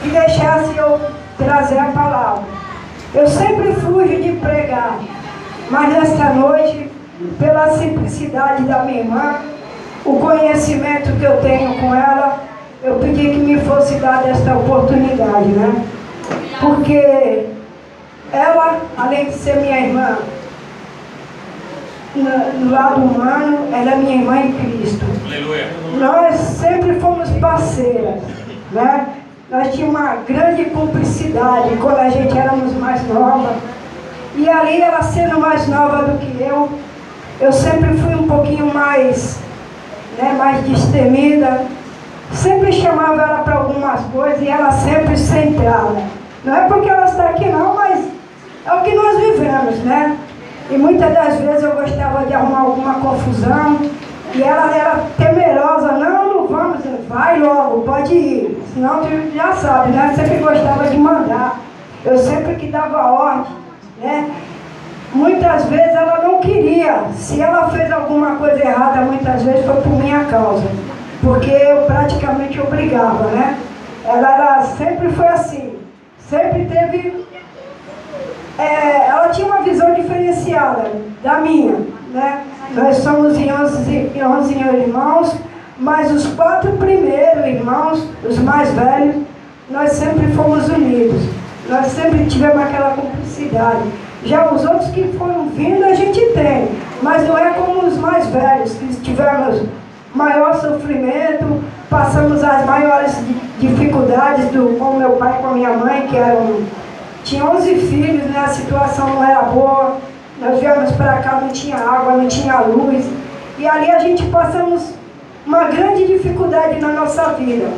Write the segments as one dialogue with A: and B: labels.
A: que deixasse eu trazer a palavra. Eu sempre fujo de pregar, mas nesta noite, pela simplicidade da minha irmã, o conhecimento que eu tenho com ela, eu pedi que me fosse dada esta oportunidade, né? Porque ela, além de ser minha irmã, no lado humano, ela é minha irmã em Cristo.
B: Aleluia.
A: Nós sempre fomos parceiras, né? Nós tínhamos uma grande cumplicidade quando a gente éramos mais nova. E ali, ela sendo mais nova do que eu sempre fui um pouquinho mais, né, mais destemida. Sempre chamava ela para algumas coisas e ela sempre centrada. Não é porque ela está aqui não, mas é o que nós vivemos, né? E muitas das vezes eu gostava de arrumar alguma confusão e ela era temerosa. Não vamos, vai logo, pode ir. Senão tu já sabe, né? Eu sempre gostava de mandar. Eu sempre que dava ordem, né? Muitas vezes ela não queria. Se ela fez alguma coisa errada, muitas vezes foi por minha causa. Porque eu praticamente obrigava, né? Ela sempre foi assim. Sempre teve... ela tinha uma visão diferenciada da minha, né? Nós somos em 11 irmãos, mas os 4 primeiros irmãos, os mais velhos, nós sempre fomos unidos. Nós sempre tivemos aquela cumplicidade. Já os outros que foram vindo a gente tem, mas não é como os mais velhos, que tivemos maior sofrimento, passamos as maiores dificuldades com meu pai e com a minha mãe, tinha 11 filhos, né? A situação não era boa. Nós viemos para cá, não tinha água, não tinha luz. E ali a gente passamos uma grande dificuldade na nossa vida.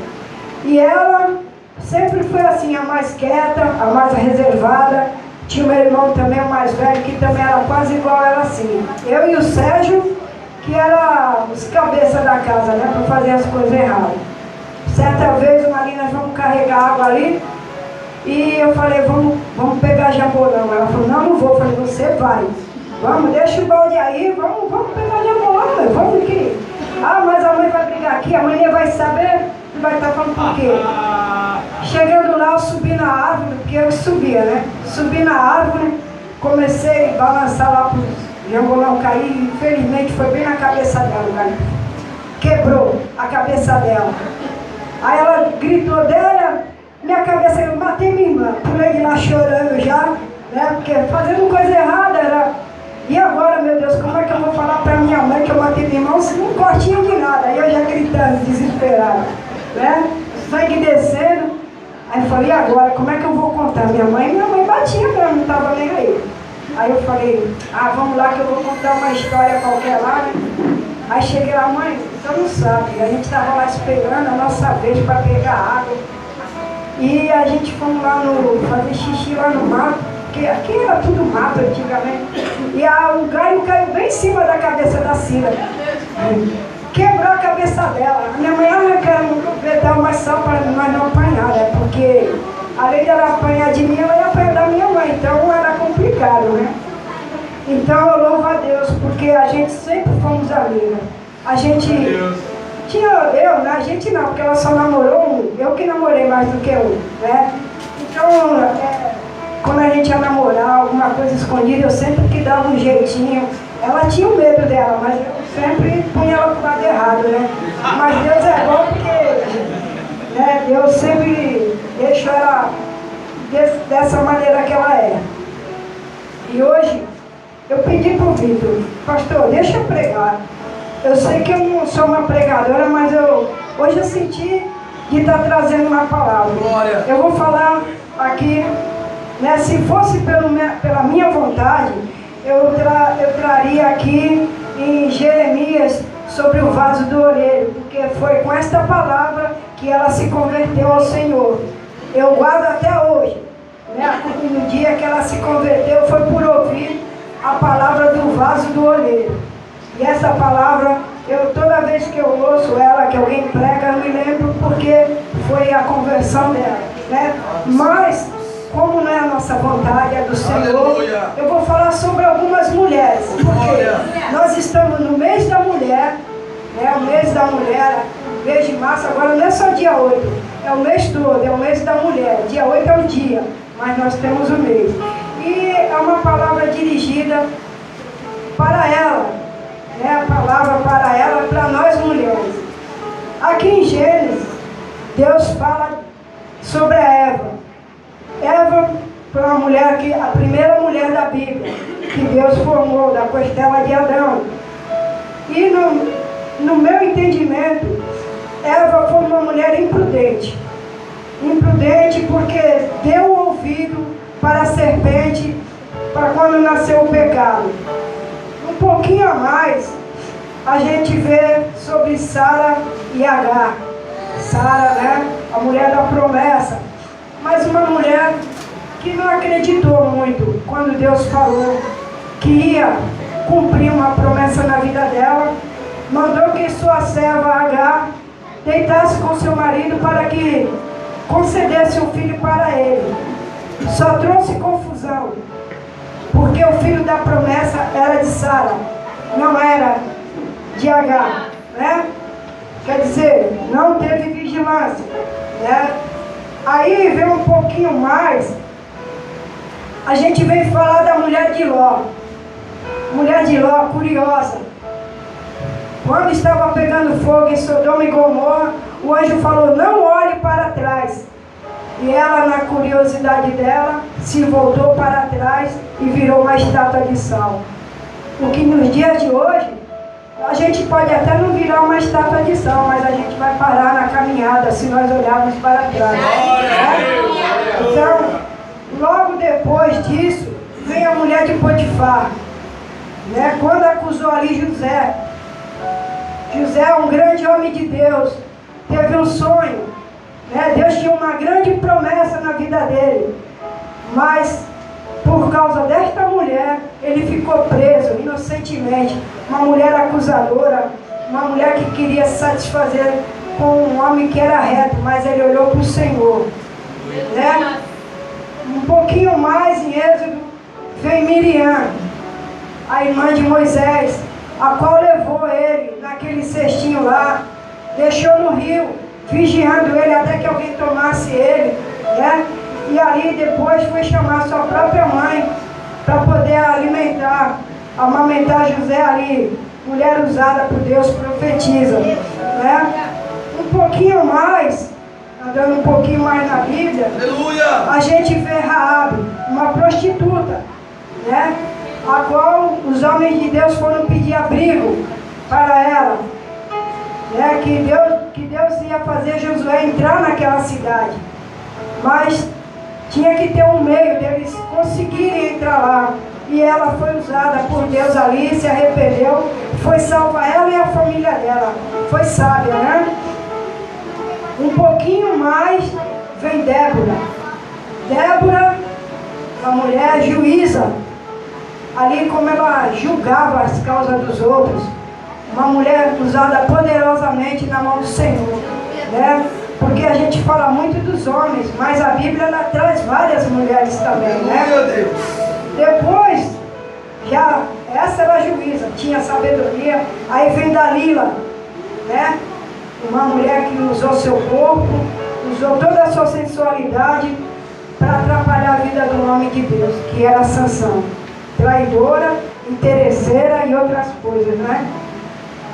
A: E ela sempre foi assim, a mais quieta, a mais reservada. Tinha meu irmão também, o mais velho, que também era quase igual a ela assim. Eu e o Sérgio, que era os cabeças da casa, né? Para fazer as coisas erradas. Certa vez, ali nós vamos carregar água ali. E eu falei, vamos pegar jambolão. Ela falou, não vou. Eu falei, você vai. Vamos, deixa o balde aí, vamos pegar jambolão, vamos aqui. Ah, mas a mãe vai brigar aqui, a mãe vai saber, e vai estar falando por quê? Chegando lá, eu subi na árvore, porque eu subia, né? Subi na árvore, comecei a balançar lá para o jambolão cair, e infelizmente foi bem na cabeça dela, cara. Quebrou a cabeça dela. Aí ela gritou dela, minha cabeça, eu matei minha irmã, pulei de lá chorando já, né? Porque fazendo coisa errada era... E agora, meu Deus, como é que eu vou falar para minha mãe que eu matei minha irmã? Um cortinho de nada, aí eu já gritando, desesperado, né? Sangue descendo. Aí eu falei, e agora, como é que eu vou contar? Minha mãe batia, porque ela não estava nem aí. Aí eu falei, vamos lá que eu vou contar uma história qualquer lá, né? Aí cheguei lá, mãe, você não sabe, a gente estava lá esperando a nossa vez para pegar água. E a gente fomos lá fazer xixi lá no mato, porque aqui era tudo mato antigamente. E o galho caiu bem em cima da cabeça da Cira. Quebrou a cabeça dela. A minha mãe, eu quero dar uma sal para nós não apanhar, né? Porque além dela apanhar de mim, ela ia apanhar da minha mãe. Então era complicado, né? Então eu louvo a Deus, porque a gente sempre fomos amigas. A gente... a gente não, porque ela só namorou um, eu que namorei mais do que um, né? Então, quando a gente ia namorar, alguma coisa escondida, eu sempre que dava um jeitinho. Ela tinha o medo dela, mas eu sempre punha ela pro lado errado, né? Mas Deus é bom porque, né, Deus sempre deixou ela dessa maneira que ela é. E hoje, eu pedi pro Vitor, pastor, deixa eu pregar. Eu sei que eu não sou uma pregadora, mas hoje eu senti de estar trazendo uma palavra. Glória. Eu vou falar aqui, né, se fosse pela minha vontade, eu traria aqui em Jeremias sobre o vaso do olheiro, porque foi com esta palavra que ela se converteu ao Senhor. Eu guardo até hoje, né, no dia que ela se converteu foi por ouvir a palavra do vaso do olheiro. E essa palavra, toda vez que eu ouço ela, que alguém prega, eu me lembro porque foi a conversão dela, né? Mas, como não é a nossa vontade, é do Senhor, eu vou falar sobre algumas mulheres, porque nós estamos no mês da mulher, né? O mês da mulher, mês de março, agora não é só dia 8, é o mês todo, é o mês da mulher. Dia 8 é o dia, mas nós temos o mês. E é uma palavra dirigida para ela, né? A palavra para ela, para nós mulheres. Aqui em Gênesis, Deus fala sobre a Eva. Eva foi uma mulher a primeira mulher da Bíblia, que Deus formou da costela de Adão. E no meu entendimento, Eva foi uma mulher imprudente. Imprudente porque deu ouvido para a serpente, para quando nasceu o pecado. Um pouquinho a mais, a gente vê sobre Sara e Agar. Sara, né? A mulher da promessa. Mas uma mulher que não acreditou muito quando Deus falou que ia cumprir uma promessa na vida dela. Mandou que sua serva Agar deitasse com seu marido para que concedesse um filho para ele. Só trouxe confusão, porque o filho da promessa era de Sara, não era de Agar, né? Quer dizer, não teve vigilância, né? Aí vem um pouquinho mais, a gente vem falar da mulher de Ló. Mulher de Ló, curiosa. Quando estava pegando fogo em Sodoma e Gomorra, o anjo falou, não olhe para trás. E ela, na curiosidade dela, se voltou para trás e virou uma estátua de sal. O que nos dias de hoje, a gente pode até não virar uma estátua de sal, mas a gente vai parar na caminhada se nós olharmos para trás. Né? Então, logo depois disso, vem a mulher de Potifar. Né? Quando acusou ali José. José é um grande homem de Deus, teve um sonho, né? Deus tinha uma grande promessa na vida dele, mas por causa desta mulher, ele ficou preso inocentemente. Uma mulher acusadora, uma mulher que queria se satisfazer com um homem que era reto, mas ele olhou para o Senhor, né? Um pouquinho mais em Êxodo, vem Miriam, a irmã de Moisés, a qual levou ele naquele cestinho lá, deixou no rio, vigiando ele até que alguém tomasse ele, né? E ali depois foi chamar sua própria mãe para poder amamentar José ali, mulher usada por Deus, profetiza, né? Um pouquinho mais, andando um pouquinho mais na Bíblia, aleluia, a gente vê Raabe, uma prostituta, né? A qual os homens de Deus foram pedir abrigo para ela, né? Que Deus ia fazer Josué entrar naquela cidade, mas tinha que ter um meio deles conseguirem entrar lá, e ela foi usada por Deus ali, se arrependeu, foi salva ela e a família dela, foi sábia, né? Um pouquinho mais vem Débora. Débora, uma mulher juíza, ali como ela julgava as causas dos outros, uma mulher usada poderosamente na mão do Senhor, né? Porque a gente fala muito dos homens, mas a Bíblia ela traz várias mulheres também, né? Depois, já essa era a juíza, tinha sabedoria. Aí vem Dalila, né? Uma mulher que usou seu corpo, usou toda a sua sensualidade para atrapalhar a vida do homem de Deus, que era Sansão. Traidora, interesseira e outras coisas, né?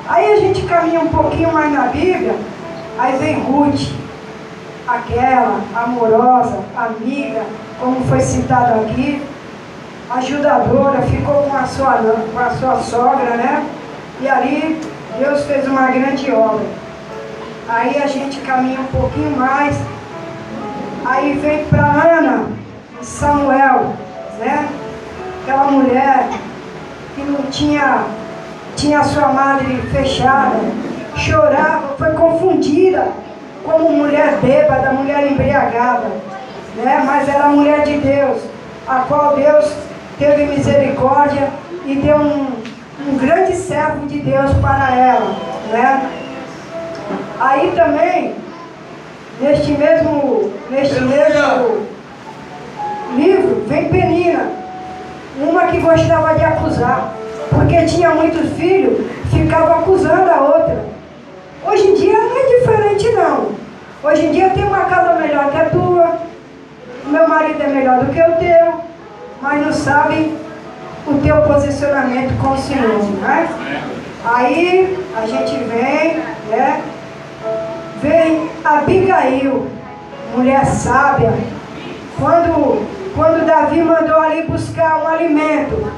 A: Aí a gente caminha um pouquinho mais na Bíblia, aí vem Ruth, aquela amorosa, amiga, como foi citado aqui, ajudadora, ficou com a sua sogra, né? E ali Deus fez uma grande obra. Aí a gente caminha um pouquinho mais, aí vem para Ana e Samuel, né? Aquela mulher que não tinha a sua madre fechada, chorava, foi confundida como mulher bêbada, mulher embriagada, né? Mas era a mulher de Deus, a qual Deus teve misericórdia e deu um grande servo de Deus para ela, né? Aí também, neste mesmo livro, vem Penina, uma que gostava de acusar, porque tinha muitos filhos, ficava acusando a outra. Hoje em dia não é diferente não. Hoje em dia eu tenho uma casa melhor que a tua, o meu marido é melhor do que o teu, mas não sabe o teu posicionamento com o Senhor, né? Aí a gente vem, né? Vem Abigail, mulher sábia, quando Davi mandou ali buscar um alimento,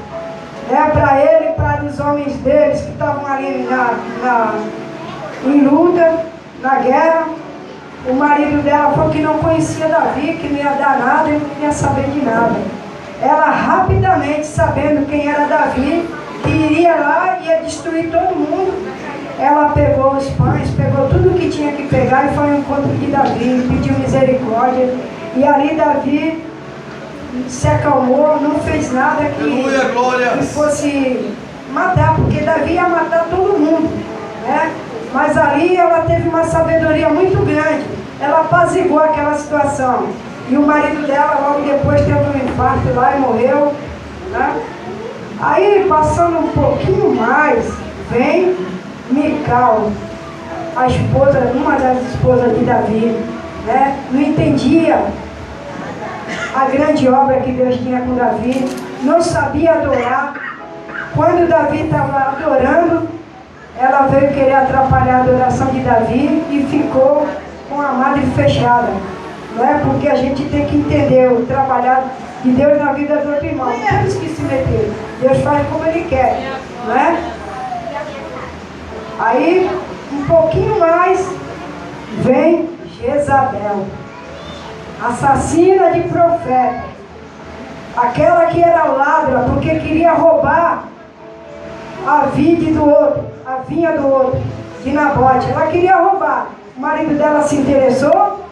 A: né, para ele e para os homens deles que estavam ali em luta, na guerra, o marido dela falou que não conhecia Davi, que não ia dar nada e não ia saber de nada. Ela rapidamente, sabendo quem era Davi, que iria lá e ia destruir todo mundo, ela pegou os pães, pegou tudo que tinha que pegar e foi ao encontro de Davi, pediu misericórdia. E ali Davi se acalmou, não fez nada que fosse matar, porque Davi ia matar todo mundo, né? Mas ali ela teve uma sabedoria muito grande, ela apaziguou aquela situação. E o marido dela logo depois teve um infarto lá e morreu, né? Aí passando um pouquinho mais, vem Mical, a esposa, uma das esposas de Davi, né? Não entendia a grande obra que Deus tinha com Davi, não sabia adorar. Quando Davi estava adorando, ela veio querer atrapalhar a adoração de Davi e ficou com a madre fechada. Não é? Porque a gente tem que entender o trabalhar de Deus na vida do outro irmão. Não temos que se meter. Deus faz como Ele quer. Não é? Aí, um pouquinho mais, vem Jezabel, assassina de profeta. Aquela que era ladra porque queria roubar a vide do outro, a vinha do outro, de Nabote. Ela queria roubar. O marido dela se interessou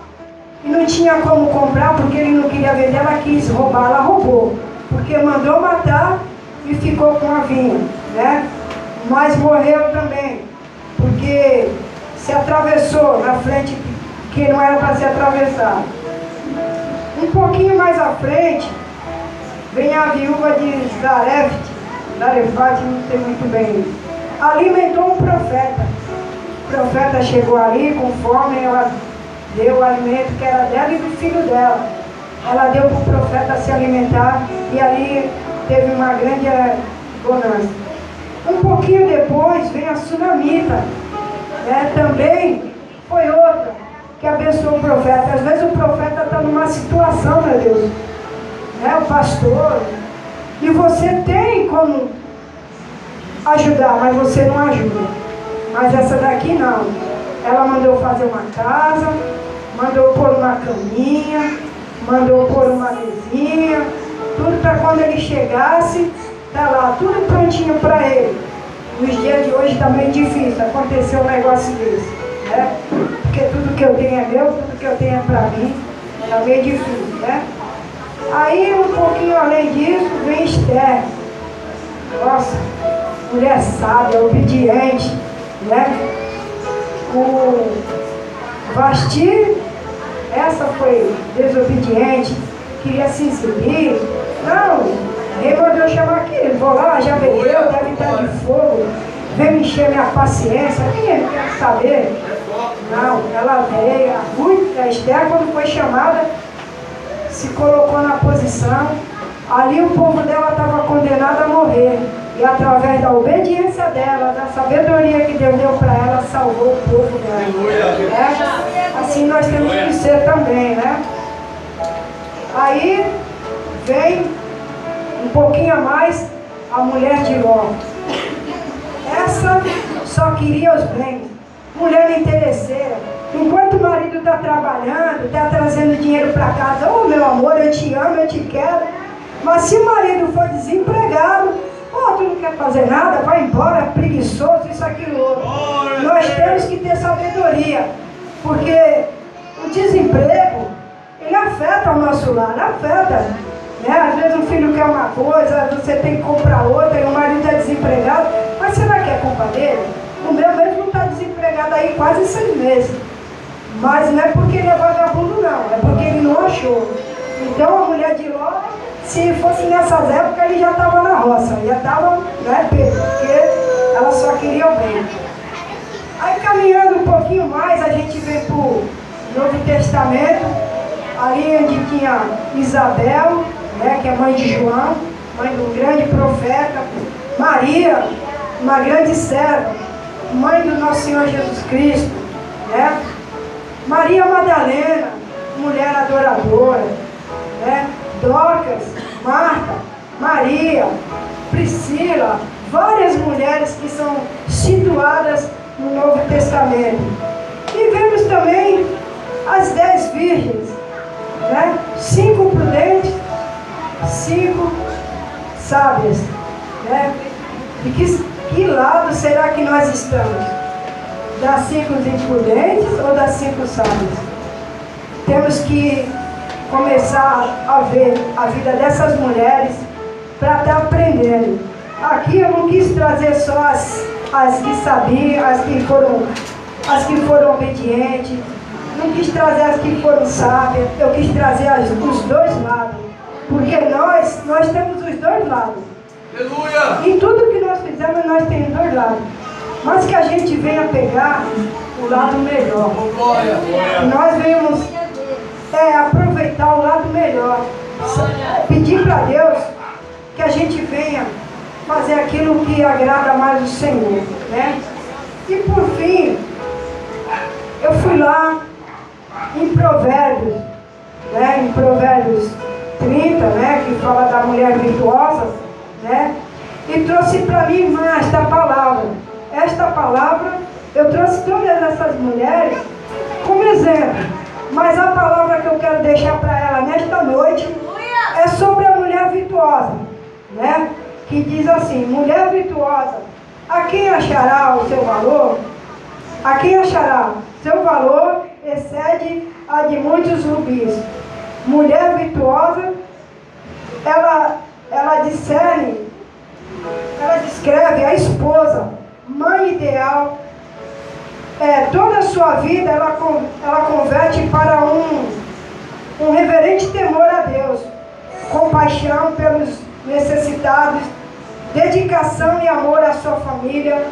A: e não tinha como comprar porque ele não queria vender, ela quis roubar, ela roubou. Porque mandou matar e ficou com a vinha, né? Mas morreu também, porque se atravessou na frente que não era para se atravessar. Um pouquinho mais à frente, vem a viúva de Zarefate, não sei muito bem. Alimentou um profeta. O profeta chegou ali com fome, ela deu o alimento que era dela e do filho dela. Ela deu para o profeta se alimentar e ali teve uma grande bonança. Um pouquinho depois vem a Sunamita, né? Também foi outra que abençoou o profeta. Às vezes o profeta está numa situação, meu Deus, né? O pastor, e você tem como ajudar, mas você não ajuda. Mas essa daqui não. Ela mandou fazer uma casa, mandou pôr uma caminha, mandou pôr uma mesinha, tudo para quando ele chegasse, tá lá, tudo prontinho para ele. Nos dias de hoje está meio difícil acontecer um negócio desse, né? Porque tudo que eu tenho é meu, tudo que eu tenho é para mim, está meio difícil, né? Aí, um pouquinho além disso, vem Esther. Nossa, mulher sábia, obediente, né? O Vasti, essa foi desobediente, queria se exibir. Não, ele mandou chamar aqui, vou lá, já bebeu, deve estar de fogo, vem me encher minha paciência, quem quer saber? Não, ela veio, a Esther, quando foi chamada, se colocou na posição, ali o povo dela estava condenado a morrer, e através da obediência dela, da sabedoria que Deus deu para ela, salvou o povo dela. Né? Assim nós temos que ser também, né? Aí vem um pouquinho a mais a mulher de Ló. Essa só queria os bens, mulher interesseira. Enquanto o marido está trabalhando, está trazendo dinheiro para casa, oh meu amor, eu te amo, eu te quero. Mas se o marido for desempregado, oh, tu não quer fazer nada, vai embora, preguiçoso, isso, aquilo, outro. Nós temos que ter sabedoria, porque o desemprego, ele afeta o nosso lar, afeta. Né? Às vezes o filho quer uma coisa, você tem que comprar outra, e o marido está desempregado, mas será que é culpa dele? O meu mesmo está desempregado aí quase 6 meses. Mas não é porque ele é vagabundo não, é porque ele não achou. Então a mulher de Ló, se fosse nessas épocas, ele já estava na roça, já estava, né, porque ela só queria o bem. Aí caminhando um pouquinho mais, a gente vem para o Novo Testamento, ali onde tinha Isabel, né, que é mãe de João, mãe de um grande profeta, Maria, uma grande serva, mãe do nosso Senhor Jesus Cristo, né? Maria Madalena, mulher adoradora, né? Dorcas, Marta, Maria, Priscila, várias mulheres que são situadas no Novo Testamento. E vemos também as 10 virgens, né? 5 prudentes, 5 sábias, né? De que lado será que nós estamos? Das 5 imprudentes ou das 5 sábias? Temos que começar a ver a vida dessas mulheres para estar aprendendo. Aqui eu não quis trazer só as que sabiam, as que foram obedientes, não quis trazer as que foram sábias, eu quis trazer os dois lados, porque nós temos os dois lados.
B: Aleluia!
A: Em tudo que nós fizemos, nós temos dois lados, mas que a gente venha pegar o lado melhor.
B: Glória!
A: Nós venhamos aproveitar o lado melhor, pedir para Deus que a gente venha fazer aquilo que agrada mais o Senhor, né? E por fim, eu fui lá em Provérbios, né? Em Provérbios 30, né? Que fala da mulher virtuosa, né? E trouxe para mim, irmã, esta palavra. Esta palavra, eu trouxe todas essas mulheres como exemplo, mas a palavra que eu quero deixar para ela nesta noite é sobre a mulher virtuosa, né? Que diz assim: mulher virtuosa, a quem achará o seu valor? A quem achará? Seu valor excede a de muitos rubis. Mulher virtuosa, ela discerne, ela descreve a esposa, mãe ideal. Toda a sua vida ela converte para um reverente temor a Deus, compaixão pelos necessitados, dedicação e amor à sua família.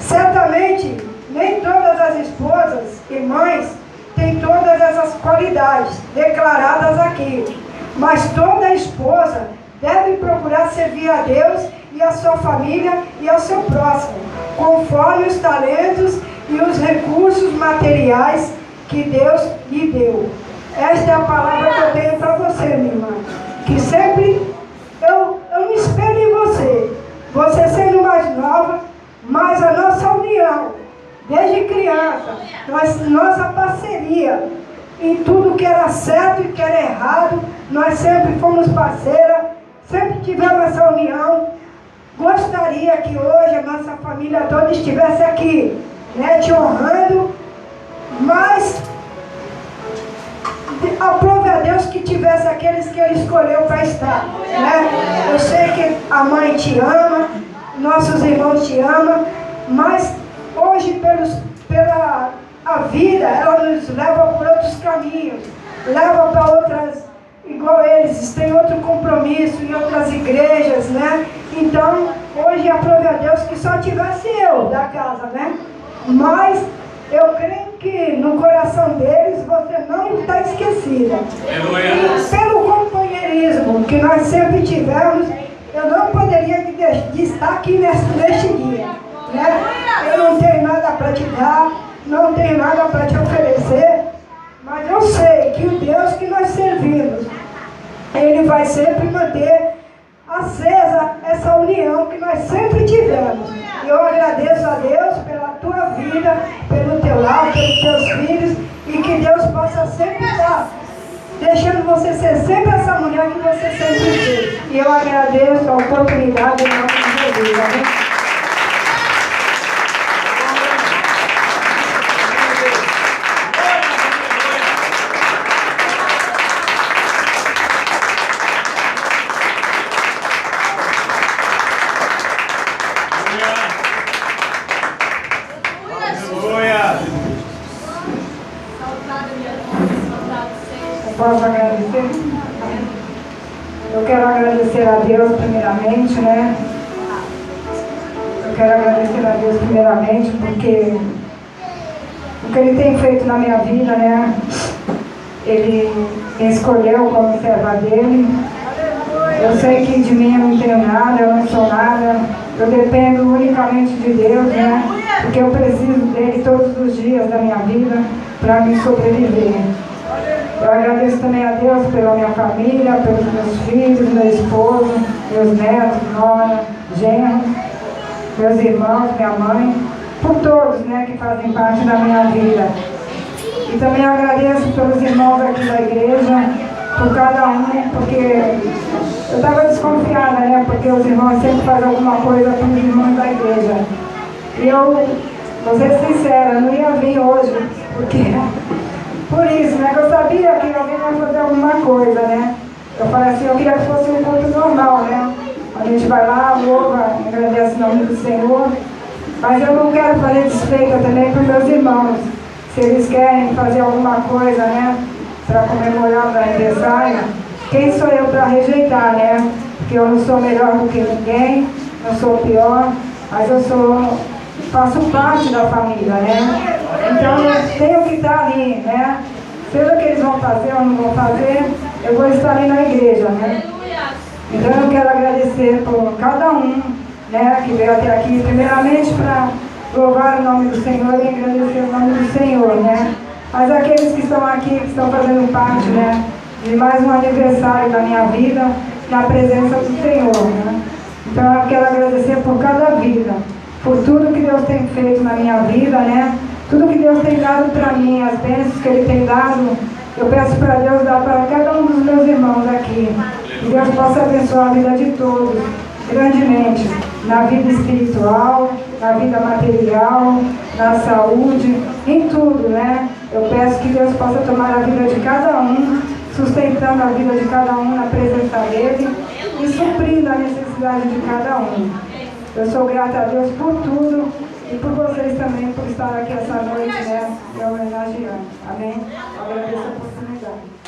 A: Certamente, nem todas as esposas e mães têm todas essas qualidades declaradas aqui, mas toda esposa deve procurar servir a Deus e a sua família e ao seu próximo, conforme os talentos e os recursos materiais que Deus lhe deu. Esta é a palavra que eu tenho para você, minha irmã, que sempre eu me espelho em você sendo mais nova, mas a nossa união, desde criança, nossa parceria, em tudo que era certo e que era errado, nós sempre fomos parceiras, sempre tivemos essa união. Gostaria que hoje a nossa família toda estivesse aqui, né, te honrando, mas aprove a Deus que tivesse aqueles que Ele escolheu para estar, né? Eu sei que a mãe te ama, nossos irmãos te amam, mas hoje pela a vida, ela nos leva por outros caminhos, leva para outras, igual eles, têm outro compromisso em outras igrejas, né? Então, hoje aprove a Deus que só tivesse eu da casa, né? Mas eu creio que no coração deles você não está esquecida. E pelo companheirismo que nós sempre tivemos, eu não poderia de estar aqui neste dia, né? Eu não tenho nada para te dar, não tenho nada para te oferecer, mas eu sei que o Deus que nós servimos, Ele vai sempre manter acesa essa união que nós sempre tivemos. E eu agradeço a Deus pela tua vida, pelo teu lar, pelos teus filhos, e que Deus possa sempre estar deixando você ser sempre essa mulher que você sempre fez. E eu agradeço a oportunidade em nome de Jesus. Amém? Posso agradecer? Eu quero agradecer a Deus primeiramente, né? Eu quero agradecer a Deus primeiramente porque o que Ele tem feito na minha vida, né? Ele me escolheu como serva dele. Eu sei que de mim eu não tenho nada, eu não sou nada. Eu dependo unicamente de Deus, né? Porque eu preciso dele todos os dias da minha vida para me sobreviver. Eu agradeço também a Deus pela minha família, pelos meus filhos, meu esposo, meus netos, nora, genro, meus irmãos, minha mãe, por todos, né, que fazem parte da minha vida. E também agradeço pelos irmãos aqui da igreja, por cada um, porque eu estava desconfiada, né, porque os irmãos sempre fazem alguma coisa para os irmãos da igreja. E eu, vou ser sincera, eu não ia vir hoje, porque... Por isso, né, que eu sabia que alguém ia fazer alguma coisa, né. Eu falei assim, eu queria que fosse um culto normal, né. A gente vai lá, louva, agradece o nome do Senhor. Mas eu não quero fazer desfeita também para os meus irmãos. Se eles querem fazer alguma coisa, né, para comemorar o aniversário, quem sou eu para rejeitar, né? Porque eu não sou melhor do que ninguém, não sou pior, mas eu faço parte da família, né? Então eu tenho que estar ali, né? Seja o que eles vão fazer ou não vão fazer, eu vou estar ali na igreja, né? Então eu quero agradecer por cada um, né, que veio até aqui, primeiramente para louvar o nome do Senhor e agradecer o nome do Senhor, né? Mas aqueles que estão aqui, que estão fazendo parte, né, de mais um aniversário da minha vida, na presença do Senhor, né? Então eu quero agradecer por cada vida, por tudo que Deus tem feito na minha vida, né? Tudo que Deus tem dado para mim, as bênçãos que Ele tem dado, eu peço para Deus dar para cada um dos meus irmãos aqui. Que Deus possa abençoar a vida de todos, grandemente, na vida espiritual, na vida material, na saúde, em tudo, né? Eu peço que Deus possa tomar a vida de cada um, sustentando a vida de cada um na presença dEle e suprindo a necessidade de cada um. Eu sou grata a Deus por tudo e por vocês também por estar aqui essa noite, né, me homenageando. Amém? Eu agradeço a oportunidade.